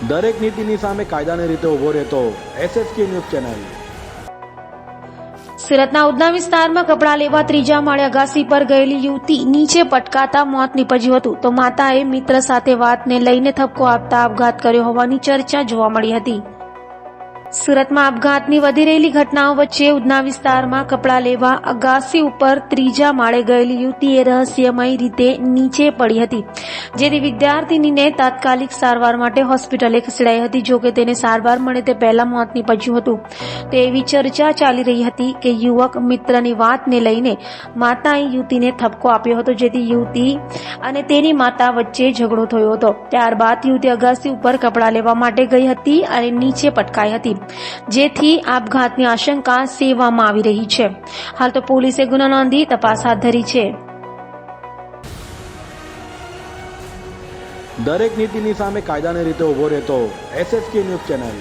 દરેક નીતિની સામે કાયદાની રીતે ઊભો રહેતો SSK ન્યૂઝ ચેનલ। સુરતના ઉધના વિસ્તારમાં કપડાં લેવા ત્રીજા માળે અગાસી પર ગયેલી યુવતી નીચે પટકાતા મોત નીપજ્યું હતું, તો માતાએ મિત્ર સાથે વાતને લઈને ઠપકો આપતા આપઘાત કર્યો હોવાની ચર્ચા જોવા મળી હતી। સુરતમાં આપઘાતની વધી રહેલી ઘટનાઓ વચ્ચે ઉધના વિસ્તારમાં કપડાં લેવા અગાસી ઉપર ત્રીજા માળે ગયેલી યુવતીએ રહસ્યમય રીતે નીચે પડી હતી, જેથી વિદ્યાર્થીનીને તાત્કાલિક સારવાર માટે હોસ્પિટલે ખસેડાઈ હતી। જોકે તેને સારવાર મળે તે પહેલા મોત નીપજ્યું હતું। તો એવી ચર્ચા ચાલી રહી હતી કે યુવક મિત્રની વાતને લઈને માતાએ યુવતીને ઠપકો આપ્યો હતો, જેથી યુવતી અને તેની માતા વચ્ચે ઝઘડો થયો હતો। ત્યારબાદ યુવતી અગાસી ઉપર કપડાં લેવા માટે ગઈ હતી અને નીચે પટકાઈ હતી, જેથી આપઘાતની આશંકા સેવવામાં આવી રહી છે। હાલ તો પોલીસે ગુનો નોંધી તપાસ હાથ ધરી છે। દરેક નીતિની સામે કાયદાની રીતે ઊભો રહેતો SSK ન્યૂઝ ચેનલ।